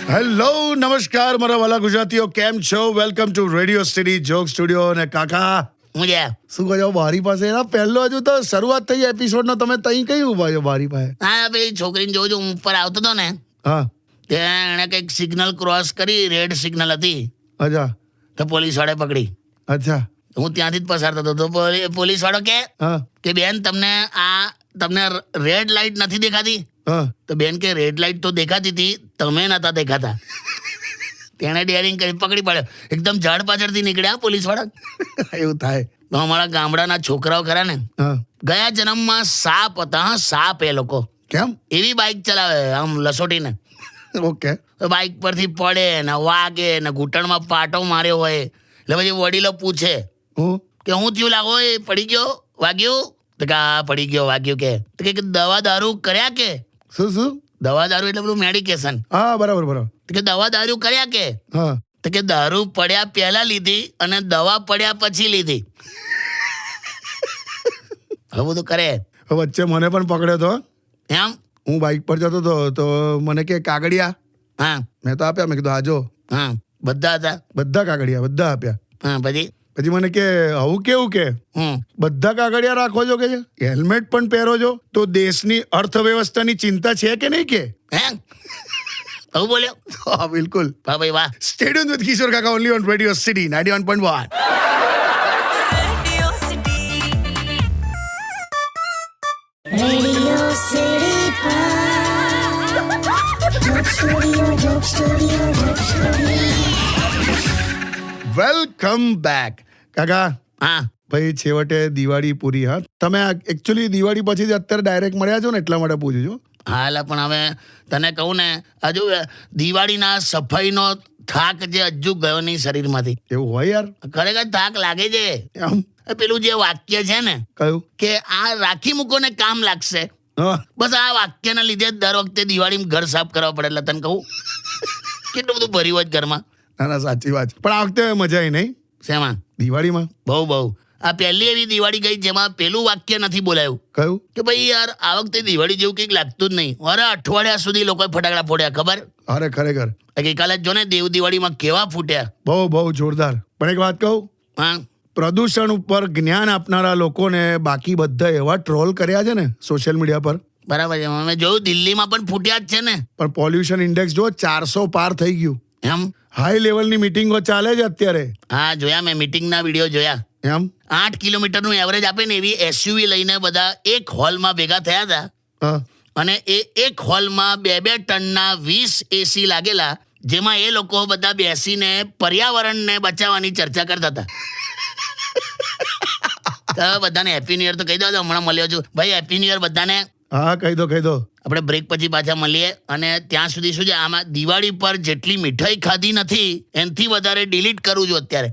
Hello નમસ્કાર મારા વાલા ગુજરાતીઓ, કેમ છો? Welcome to radio city joke studio. અને કાકા હું છે શું કહો બારી પાસે એના પહેલો હજુ તો શરૂઆત થઈ એપિસોડ નો, તમે તઈ કઈ ઉભા છો બારી પાસે? હા પેલી છોકરીને જોઉં છું, હું ઉપર આવતો હતો ને હા ત્યાં એણે કંઈક સિગ્નલ ક્રોસ કરી, રેડ સિગ્નલ હતી અચ્છા તો પોલીસ વાળાએ પકડી. અચ્છા હું ત્યાંથી જ પસાર થતો તો પોલીસ વાળો હા કે બેન તમને રેડ લાઇટ નથી દેખાતી? હા તો બેન કે રેડ લાઇટ તો દેખાતી હતી, તમે નતા દેખાતા. તેણે ડેરિંગ કરી પકડી પાડ્યો. એકદમ ઝાડ પાછળથી નીકળ્યા પોલીસ વાળા. એવું થાય. તો અમારા ગામડાના છોકરાઓ ખરા ને, હા ગયા જન્મમાં સાપ હતા. હા સાપ એ લોકો કેમ? એવી બાઇક ચલાવે આમ લસોટીને. ઓકે તો બાઇક પરથી પડે ને વાગે ને ઘૂંટણમાં પાટો માર્યો હોય એટલે પછી વડીલો પૂછે હું કે હું થયું લાગો, એ પડી ગયો વાગ્યું? તો કે હા પડી ગયો વાગ્યું. તો કે દવા દારૂ કર્યા કે? શું શું? દવા દારૂ એટલે પેલું મેડિકેશન. હા બરાબર બરાબર. તો કે દવા દારૂ કર્યા કે? હા તો કે દારૂ પડ્યા પહેલા લીધી અને દવા પડ્યા પછી લીધી. હવે બધું કરે વચ્ચે મને પણ પકડ્યો તો. એમ. હું બાઇક પર જતો હતો તો મને કે કાગડિયા, હા મેં તો આપ્યા. મેં કીધું આજો. હા બધા હતા. બધા કાગડિયા બધા આપ્યા. હા પછી મને કે આવું કેવું કે બધા કાગડિયા રાખો છો કે હેલ્મેટ પણ પહેરો છો તો દેશની અર્થવ્યવસ્થાની ચિંતા છે કે નહીં કે? હે આવું બોલ્યો? હા બિલકુલ. વાહ ભાઈ વાહ. સ્ટેડિયમ વિથ કિશોર કાકા only on radio city 91.1. Radio City Joke Studio. Welcome back કાકા. હા ભાઈ છેવટે દિવાળી પૂરી. હા તમે એકચ્યુઅલી દિવાળી પછી જ અત્યારે ડાયરેક્ટ મળ્યા છો ને એટલા માટે પૂછું છું. હાલ પણ હવે તને કહું ને, હજુ દિવાળીના સફાઈનો થાક જે હજુ ગયો નહીં શરીરમાંથી. એવું હોય યાર? ખરેખર થાક લાગે છે. એમ પેલું જે વાક્ય છે ને કયું? કે આ રાખી મૂકો ને કામ લાગશે, હા બસ આ વાક્યના લીધે જ દર વખતે દિવાળીમાં ઘર સાફ કરવા પડે. એટલે તને કહું કેટલું બધું ભર્યું હોય ઘરમાં. ના ના સાચી વાત. પણ આ વખતે મજા આવી નહીં શેમાં? દિવાળીમાં? બહુ આ પહેલી એવી દિવાળી ગઈ જેમાં પેલું વાક્ય નથી બોલાયું કયું? કે ભાઈ યાર આ વખતે દિવાળી જેવું કંઈક લાગતું જ નહીં. અરે અઠવાડિયા સુધી લોકોએ ફટાકડા ફોડ્યા, ખબર? અરે ખરેખર ગઈકાલે જ જો ને દેવ દિવાળીમાં કેવા ફૂટ્યા. બહુ જોરદાર. પણ એક વાત કહું, હા પ્રદૂષણ ઉપર જ્ઞાન આપનારા લોકોને બાકી બધા એવા ટ્રોલ કર્યા છે ને સોશિયલ મીડિયા પર. બરાબર છે. મેં જોયું દિલ્હીમાં પણ ફૂટ્યા જ છે ને. પણ પોલ્યુશન ઇન્ડેક્સ જો 400 પાર થઈ ગયું. એમ? હાઈ લેવલની મીટિંગો ચાલે છે અત્યારે. હા જોયા, મેં મીટિંગના વિડીયો જોયા. એમ? 8 કિલોમીટરનું એવરેજ આપે ને એવી એસયુવી લઈને બધા એક હોલમાં ભેગા થયા હતા. હા અને એ એક હોલમાં 2 ટનના 20 એસી લાગેલા, જેમાં એ લોકો બધા બેસીને પર્યાવરણને બચાવવાની ચર્ચા કરતા હતા. તો બધાને હેપી ન્યુ યર તો કહી દો. હમણાં મળ્યો છું ભાઈ, હેપી ન્યુ યર બધાને. હા કહી દો. આપણે બ્રેક પછી પાછા મળીએ. અને ત્યાં સુધી શું છે, આમાં દિવાળી પર જેટલી મીઠાઈ ખાધી નથી એનાથી વધારે ડિલીટ કરું છું અત્યારે.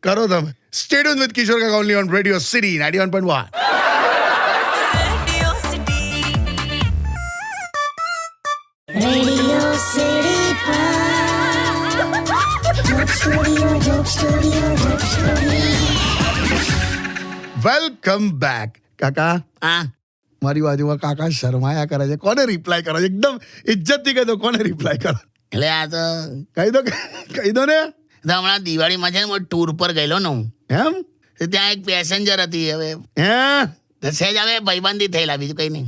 કરો તમે. સ્ટેડિયમ વિથ કિશોર કાકા only on radio city 91.1. Radio City Joke Studio. Welcome back કાકા. હા મારી બાજુમાં કાકા શરમાયા કરે છે. કોને રિપ્લાય કરો? એકદમ ઇજ્જતથી કહી દો કોને રિપ્લાય કરો. એટલે આ તો કહી દો ને. હમણાં દિવાળીમાં છે ને હું ટૂર પર ગયેલો ને હું. એમ? તો ત્યાં એક પેસેન્જર હતી. હવે હે સહેજ હવે ભાઈબંધી થયેલા, બીજું કંઈ નહીં.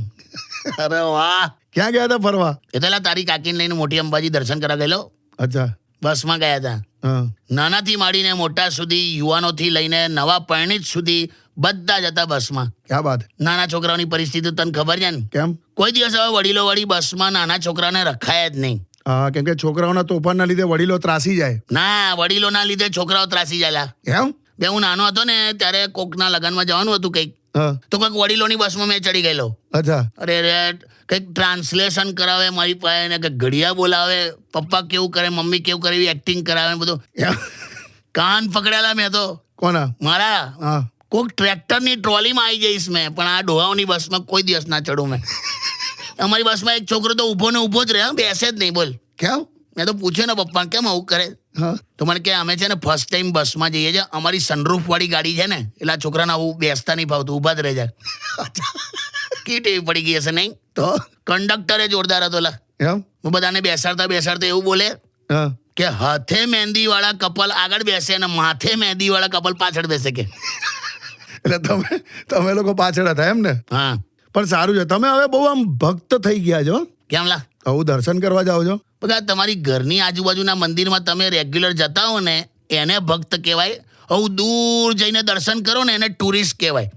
અરે વાહ. ક્યાં ગયા હતા ફરવા? એ તો તારી કાકીને લઈને મોટી અંબાજી દર્શન કરવા ગયેલો. અચ્છા. બસમાં ગયા હતા. હા નાનાથી માંડીને મોટા સુધી, યુવાનોથી લઈને નવા પરિણીત સુધી બધા જ હતા બસમાં. ક્યાં બાત. નાના છોકરાઓની પરિસ્થિતિ તને ખબર છે ને? કેમ? કોઈ દિવસ હવે વડીલો વાળી બસમાં નાના છોકરાને રખાયા જ નહીં. હા કેમ કે છોકરાઓના તોફાનના લીધે વડીલો ત્રાસી જાય. ના, વડીલોના લીધે છોકરાઓ ત્રાસી જાય. એમ? બે હું નાનો હતો ને ત્યારે કોકના લગ્નમાં જવાનું હતું કંઈક, હા તો કંઈક વડીલોની બસમાં મેં ચડી ગયેલો. અચ્છા. અરે કંઈક ટ્રાન્સલેશન કરાવે મારી પાસે ને કંઈક ઘડિયા બોલાવે, પપ્પા કેવું કરે મમ્મી કેવું કરે એવી એક્ટિંગ કરાવે બધું. કાન પકડેલા મેં તો. કોના? મારા. હા કોઈક ટ્રેક્ટરની ટ્રોલીમાં આવી જઈશ મેં, પણ આ ડોહાઓની બસમાં કોઈ દિવસ ના ચડું મેં. અમારી બસમાં એક છોકરો તો ઊભો ને ઊભો જ રહે, બેસે જ નહીં. બોલ કેમ? મેં તો પૂછ્યું ને પપ્પા કેમ આવું કરે. તો મને કે અમે છે ને ફર્સ્ટ ટાઈમ બસમાં જઈએ છીએ, અમારી સનરૂફ વાળી ગાડી છે ને એટલે છોકરાને આવું બેસતા નહીં ફાવતું, ઊભા જ રહે જાય. કી ટેવ પડી ગઈ હશે નહીં? તો કંડક્ટરે જોરદાર હતો લા. એમ હું બધાને બેસાડતા એવું બોલે હા કે હાથે મહેંદી વાળા કપલ આગળ બેસે અને માથે મહેંદી વાળા કપલ પાછળ બેસે કે. એટલે તમે લોકો પાછળ હતા એમ ને? હા પણ સારું છે, તમે હવે બહુ આમ ભક્ત થઈ ગયા છો. કેમ લા? આવું દર્શન કરવા જાઓ છો? બધા તમારી ઘરની આજુબાજુના મંદિરમાં તમે રેગ્યુલર જતા હો ને એને ભક્ત કહેવાય. હું દૂર જઈને દર્શન કરો ને એને ટુરિસ્ટ કહેવાય.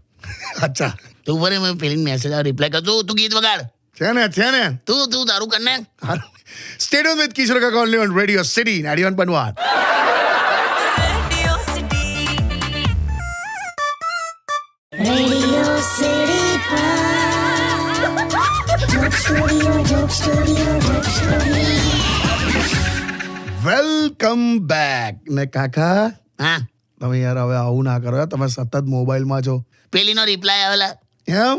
અચ્છા તું ભરે મેં પેલી મેસેજ રિપ્લાય કરતો તું ગીત વગાડ. છે ને તું તારું કરને. Stay tuned with Kishore Kaka only on Radio City 91.1. Radio City Joke Studio, Joke Studio, Joke Studio. Welcome back. ને કાકા હા તમે યાર હવે આવું ના કરો યાર. તમે સતત મોબાઈલમાં છો પેલીનો રિપ્લાય આવેલા. એમ?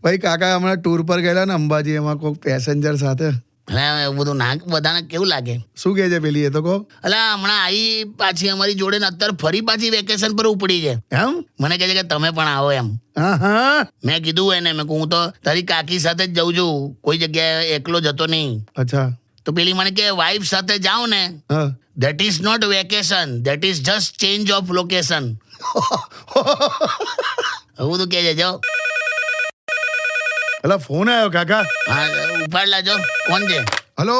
ભાઈ કાકા હમણાં ટૂર પર ગયેલા ને અંબાજી, એમાં કોઈ પેસેન્જર સાથે અલા એવું બધું ના બધાને કેવું લાગે? શું કહે છે પેલી? એ તો કહો. અલા હમણાં આવી પાછી અમારી જોડે ને અત્યારે ફરી પાછી વેકેશન પર ઉપડી છે. એમ? મને કહે છે કે તમે પણ આવો એમ. હા હા મેં કીધું એને મેં કહું હું તો તારી કાકી સાથે જ જઉં છું, કોઈ જગ્યાએ એકલો જતો નહીં. અચ્છા તો પેલી મને કે વાઇફ સાથે જાઉં ને હા that is not vacation, that is just change of location. એવું તો કે છે જો. એટલે ફોન આવ્યો કાકા. હા ઉપાડ લાજો. કોણ છે? હલો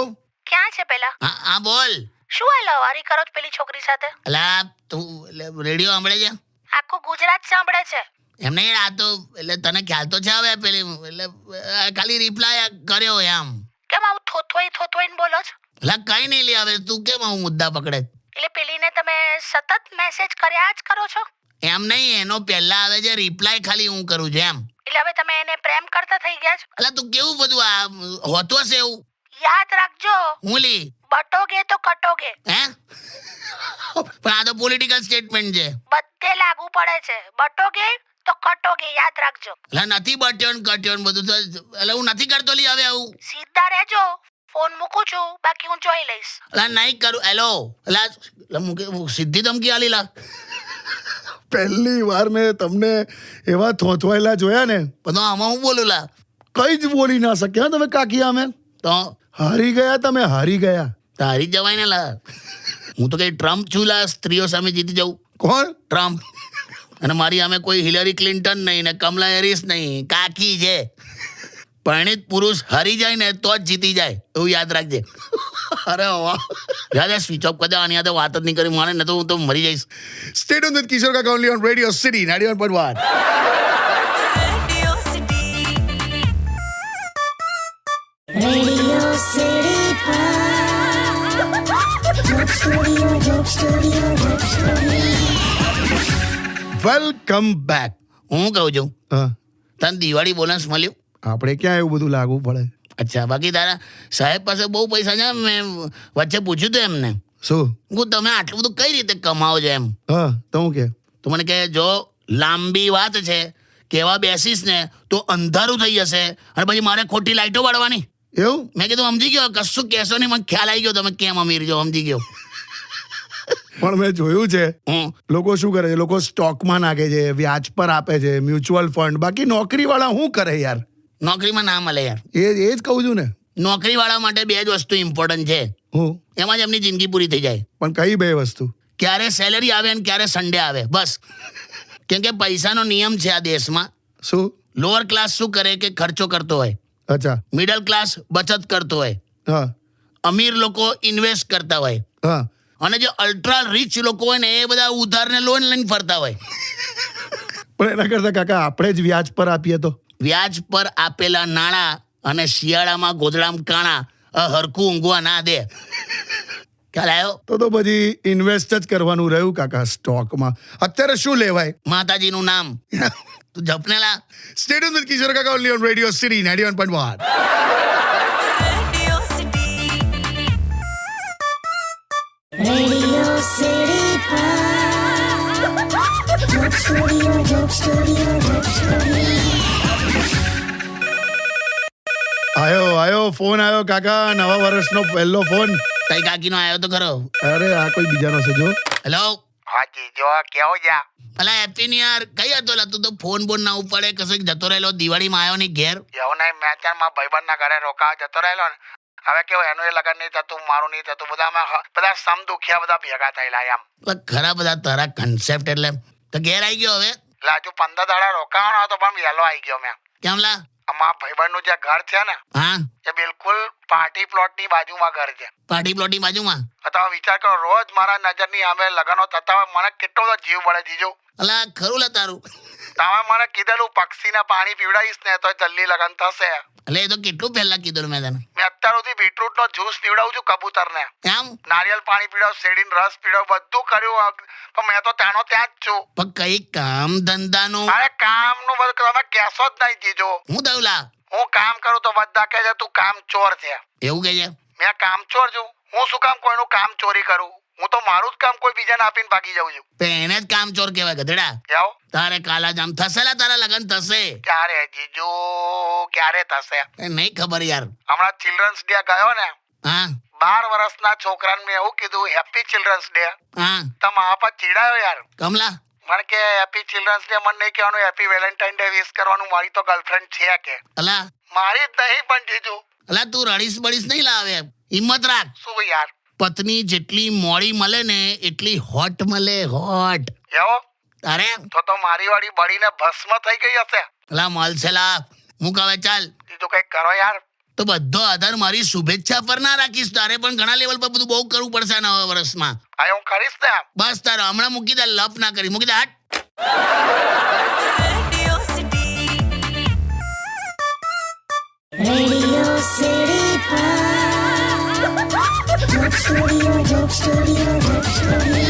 ક્યાં છે પેલા? હા હા બોલ. શું આ લવારી કરો છો પેલી છોકરી સાથે? અલા તું રેડિયો સાંભળે છે? આખું ગુજરાત સાંભળે છે. એમ નહીં આ તો એટલે તને ખ્યાલ તો છે હવે પેલી એટલે ખાલી રિપ્લાય કર્યો એમ. કેમ આવું થોતવાઈને બોલો છો? એટલે કઈ નહીં લે હવે તું કેમ આવું મુદ્દા પકડે? એટલે પેલીને તમે સતત મેસેજ કર્યા જ કરો છો? એમ નહીં એનો પહેલા આવે છે રિપ્લાય ખાલી હું કરું છું એમ. એટલે હવે તમે એને પ્રેમ કરતા થઈ ગયા છો? એટલે તું કેવું બધું આ હોતો છે એવું? યાદ રાખજો, હું લી બટોગે તો કટોગે. હે પણ આ તો પોલિટિકલ સ્ટેટમેન્ટ છે. બધે લાગુ પડે છે. બટોગે તો કટોગે, યાદ રાખજો. એટલે નથી બટ્યો ને કટ્યો ને બધું તો એટલે હું નથી કરતો લી હવે આવું. સીધા રહેજો. ફોન મૂકું છું, બાકી હું જોઈ લઈશ. એટલે નહીં કરું. હેલો એટલે મૂકે સીધી ધમકી આલી લા. પહેલી વાર મેં તમને એવા થોથવાયેલા જોયા ને. પણ તો આમાં હું બોલું લા. કઈ જ બોલી ના શક્યા તમે કાકી. આમે તો હારી ગયા, તમે હારી ગયા. તારી જવાય ને લા. હું તો કઈ ટ્રમ્પ છું લા, સ્ત્રીઓ સામે જીતી જાઉં. કોણ? ટ્રમ્પ. અને મારી સામે કોઈ હિલરી ક્લિન્ટન નહીં ને કમલા હેરિસ નહીં, કાકી છે. પરિણિત પુરુષ હારી જાય ને તો જ જીતી જાય એવું યાદ રાખજે. અરે વાહ. યાદ સ્વિચ ઓફ કરી દે. આની સાથે વાત જ નહીં કરી મારે ને તો હું તો મરી જઈશ. Stay tuned with Kishore Kaka only on Radio City 91.1. Radio City Joke Studio, Joke Studio, Joke Studio. Welcome back. હું કહું છું હા તને દિવાળી બોનસ મળ્યું? આપણે ક્યાં એવું બધું લાગુ પડે? અચ્છા બાકી તારા સાહેબ પાસે બહુ પૈસા છે. મેં વચ્ચે પૂછ્યું હતું એમને શું? હું તમે આટલું બધું કઈ રીતે કમાવો છો એમ. હા તો હું કે તો મને કહે જો લાંબી વાત છે, કેવા બેસીશ ને તો અંધારું થઈ જશે અને પછી મારે ખોટી લાઈટો વાળવાની. એવું? મેં કીધું સમજી ગયો, કશું કહેશો નહીં, મને ખ્યાલ આવી ગયો તમે કેમ અમીર છો, સમજી ગયો. પણ મેં જોયું છે હું લોકો શું કરે છે, લોકો સ્ટોકમાં નાખે છે, વ્યાજ પર આપે છે, મ્યુચ્યુઅલ ફંડ. બાકી નોકરીવાળા શું કરે યાર? નોકરીમાં ના મળે યાર. એ જ કહું છું ને. નોકરીવાળા માટે બે જ વસ્તુ ઇમ્પોર્ટન્ટ છે, હું એમાં જ એમની જિંદગી પૂરી થઈ જાય. પણ કઈ બે વસ્તુ? ક્યારે સેલરી આવે અને ક્યારે સન્ડે આવે, બસ. કેમ કે પૈસાનો નિયમ છે આ દેશમાં. શું? લોઅર ક્લાસ શું કરે કે ખર્ચો કરતો હોય, અચ્છા મિડલ ક્લાસ બચત કરતો હોય, હા અમીર લોકો ઇન્વેસ્ટ કરતા હોય હા અને જે અલ્ટ્રા રીચ લોકો હોય ને એ બધા ઉધારને લોન લઈને ફરતા હોય. પણ એના કરતા કાકા આપણે જ વ્યાજ પર આપીએ તો? વ્યાજ પર આપેલા નાણાં અને શિયાળામાં ગોદડામાં કાણા હરખું ઊંઘવા ના દે. ખ્યાલ આવ્યો? તો પછી ઇન્વેસ્ટ જ કરવાનું રહ્યું કાકા સ્ટોકમાં. અત્યારે શું લેવાય? માતાજીનું નામ તું જપનેલા. Stay tuned with Kishore Kaka only on Radio City 91.1. Radio City Joke Studio, Joke Studio, Joke Studio. આયો ફોન આવ્યો કાકા. નવા વર્ષનો પહેલો ફોન. કઈ કાકીનો આવ્યો તો ખરો. અરે આ કોઈ બીજાનો છે જો. હેલો. હા જીજો કેવો જા અલા હેપી ન્યુ યર. કઈ હતો લા તું તો ફોન બોન ના ઉપાડે, કશેક જતો રહેલો, દિવાળીમાં આવ્યો નહીં ઘેર. એવું નહીં મેં ત્યાં મારા ભાઈબંધના ઘરે રોકાવા જતો રહેલો ને હવે કેવું એનું એ લગન નહીં થતું મારું નહીં થતું બધા સમ દુખિયા બધા ભેગા થયેલા એમ અલા ખરા બધા તારા કન્સેપ્ટ. એટલે તો ઘેર આવી ગયો હવે? એટલે હજુ 15 દાડા રોકાવાનો હતો પણ વહેલો આવી ગયો મેં. કેમ લા? અમારા ભાઈબંધનું જે ઘર છે ને હા, એ બિલકુલ પાર્ટી પ્લોટની બાજુમાં ઘર છે. પાર્ટી પ્લોટની બાજુમાં? તમે વિચાર કરો રોજ મારા નજરની સામે લગનો થતા હોય મને કેટલો બધો જીવ બળે જીજો. અલા ખરું લા તારું? તમે મને કીધેલું પક્ષીને પાણી પીવડાવીશ ને તો જલ્દી લગન થશે. એટલે એ તો કેટલું પહેલા કીધું મેં તને. મેં અત્યાર સુધી બીટરૂટ નો જ્યુસ પીવડાવું છું કબૂતરને, એમ? નારિયેલ પાણી પીવડાવ, શેરડીનો રસ પીવડાવ, બધું કર્યું પણ મેં તો ત્યાંનો ત્યાં જ છું. પણ કઈ કામ ધંધાનું? અરે કામનું બધું તમે કહેશો જ નહીં જીજો. હું થયું લા? હું કામ કરું તો બધા કહે છે તું કામ ચોર છે. એવું કે છે? મેં કામ ચોર છું? હું શું કામ કોઈનું કામ ચોરી કરું? હું તો મારું જ કામ કોઈ બીજાને આપીને ભાગી જાઉં છું. તો એને જ કામ ચોર કહેવાય ગધેડા. કેવો તારે કાલા જામ થશે લા, તારા લગન થશે. ક્યારે જીજો ક્યારે થશે? એ નહીં ખબર યાર. હમણાં ચિલ્ડ્રન્સ ડે ગયો ને, હા 12 વર્ષના છોકરાને મેં એવું કીધું હેપી ચિલ્ડ્રન્સ ડે, હા. તો મા બાપ ચીડાયો યાર. કમલા? મને કે હેપી ચિલ્ડ્રન્સ ડે મને નહીં કહેવાનું, હેપી વેલેન્ટાઇન ડે વિશ કરવાનું. મારી તો ગર્લફ્રેન્ડ છે કે? અલા મારી જ નહીં પણ જીજુ. અલા તું રડીશ બડીશ નહીં લાવે, હિંમત રાખ. શું યાર? પત્ની જેટલી મોડી મળે ને એટલી હોટ મળે, હોટ. એવો તારે તો મારી વાળી બળીને ભસ્મ થઈ ગઈ હશે. અલા મળશે લા. હું કહે ચાલ જીજુ કઈક કરો યાર. તો બધો આધાર મારી શુભેચ્છા પર ના રાખીશ. તારે પણ ઘણા લેવલ પર બધું બહુ કરવું પડશે આ નવા વર્ષમાં. હા હું કરીશ ને. બસ તારો હમણાં મૂકી દે, લપ ના કરી મૂકી દે. હટ. Radio City Pod. Joke Studio, Joke Studio, Joke Studio.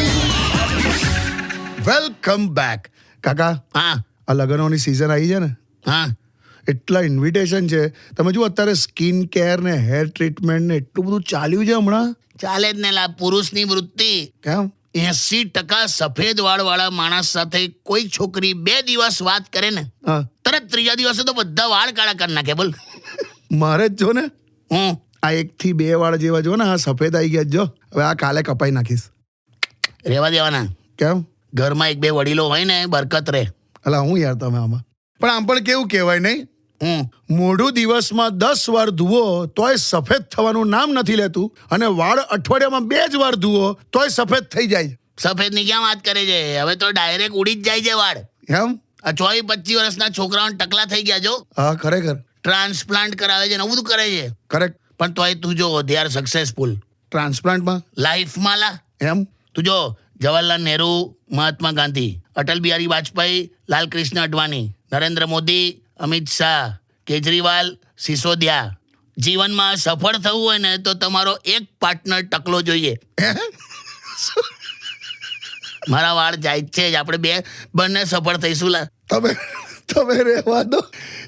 Welcome back. કાકા, હા આ લગ્નોની સિઝન આવી છે ને, હા. એટલા ઇન્વિટેશન છે. તમે જુઓ અત્યારે સ્કિન કેર ને હેર ટ્રીટમેન્ટ ને એટલું બધું ચાલ્યું છે હમણાં. ચાલે જ ને લા. પુરુષની વૃત્તિ. કેમ? 80% સફેદ વાળ વાળા માણસ સાથે કોઈ છોકરી 2 દિવસ વાત કરે ને હા, તરત ત્રીજા દિવસે તો બધા વાળ કાળા કરી નાખે. બોલ. મારે જ જો ને હું આ 1 થી 2 વાળ જેવા જો ને આ સફેદ આવી ગયા જ જો. હવે આ કાલે કપાઈ નાખીશ. રહેવા દેવાના. કેમ? ઘરમાં 1-2 વડીલો હોય ને બરકત રહે. અલા હું યાર તમે આમાં પણ આમ પણ કેવું કહેવાય નહીં, હું મોઢું દિવસમાં 10 વાર ધુવો તોય સફેદ થવાનું નામ નથી લેતું, અને વાળ અઠવાડિયામાં 2 જ વાર ધુવો તોય સફેદ થઈ જાય. સફેદની ક્યાં વાત કરે છે? હવે તો ડાયરેક્ટ ઉડી જ જાય છે વાળ. એમ? આ 24-25 વર્ષના છોકરાઓને ટકલા થઈ ગયા જો. હા ખરેખર ટ્રાન્સપ્લાન્ટ કરાવે છે ને એવું બધું કરે છે. કરેક્ટ. પણ તોય તું જો દે આર સક્સેસફુલ ટ્રાન્સપ્લાન્ટમાં લાઈફમાં લા. એમ? તું જો જવાહરલાલ નહેરુ, મહાત્મા ગાંધી, અટલ બિહારી વાજપેયી, લાલકૃષ્ણ અડવાણી, નરેન્દ્ર મોદી, અમિત શાહ, કેજરીવાલ, સિસોદિયા. જીવનમાં સફળ થવું હોય ને તો તમારો એક પાર્ટનર ટકલો જોઈએ. મારા વાળ જાય છે જ, આપણે બંને સફળ થઈશું લા. તમે રહેવા દો.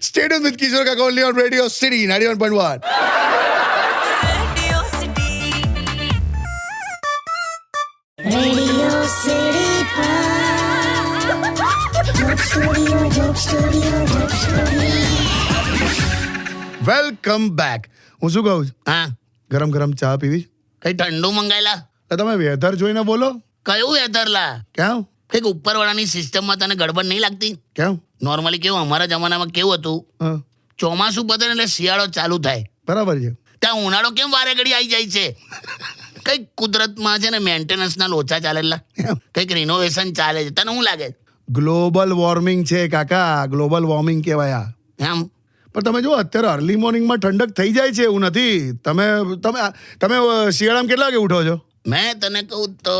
સ્ટેડિયમ વિથ કિશોર કાકા only on radio city 91.1. Radio City Pod. Joke Studio, Joke Studio, Joke Studio. Welcome back. હું શું કહું છું, હા ગરમ ગરમ ચા પીવી? કઈ ઠંડુ મંગાયેલા? તો તમે વેધર જોઈને બોલો. કયું વેધર લા? કેમ? કઈક ઉપરવાળાની સિસ્ટમમાં તને ગડબડ નહીં લાગતી? કેમ? નોર્મલી કેવું અમારા જમાનામાં કેવું હતું, હા, ચોમાસું પતે ને એટલે શિયાળો ચાલુ થાય. બરાબર છે. ત્યાં ઉનાળો કેમ વારે ઘડી આવી જાય છે? કઈક કુદરતમાં છે ને મેન્ટેનન્સના લોચા ચાલેલા, એમ? કઈક રિનોવેશન ચાલે છે. તને શું લાગે? ગ્લોબલ વોર્મિંગ છે કાકા, ગ્લોબલ વોર્મિંગ કહેવાય આ. એમ? પણ તમે જો અત્યારે અર્લી મોર્નિંગમાં ઠંડક થઈ જાય છે એવું નથી. તમે તમે તમે શિયાળામાં કેટલા વાગે ઉઠો છો? મેં તને કહું તો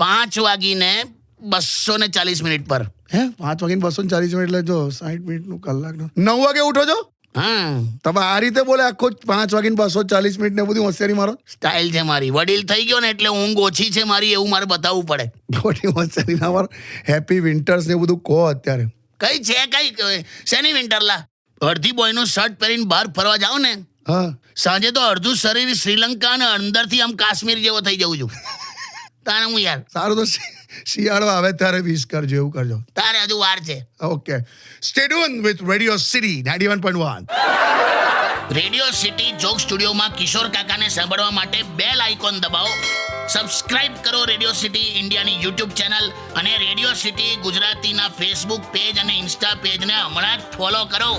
5:240 પર. હે 5:240 એટલે જો 60 મિનિટનું કલાકનું 9 વાગે ઉઠો છો? હા તમે આ રીતે બોલે આખો 5:240 ને બધી હોશિયારી મારો. સ્ટાઇલ છે મારી. વડીલ થઈ ગયો ને એટલે ઊંઘ ઓછી છે મારી એવું મારે બતાવવું પડે. ખોટી હોશિયારી ના મારો. હેપી વિન્ટર્સ ને બધું કહો અત્યારે. કઈ છે કઈ શેની વિન્ટર લા? અડધી બોયનું શર્ટ પહેરીને બહાર ફરવા જાવ ને, હા, સાંજે તો અડધું શરીર શ્રીલંકા અને અંદરથી આમ કાશ્મીર જેવો થઈ જવું છું. તારે હું યાર. સારું તો શિયાળો આવે ત્યારે વિશ કરજો, એવું કરજો. તારે હજુ વાર છે. Okay, stay tune with radio city 91.1. Radio city joke સ્ટુડિયોમાં કિશોર કાકાને સાંભળવા માટે બેલ આઇકોન દબાવો સબસ્ક્રાઇબ કરો રેડિયો સિટી ઇન્ડિયાની યુટ્યુબ ચેનલ અને રેડિયો સિટી ગુજરાતીના ફેસબુક પેજ અને ઇન્સ્ટા પેજને હમણાં જ ફોલો કરો.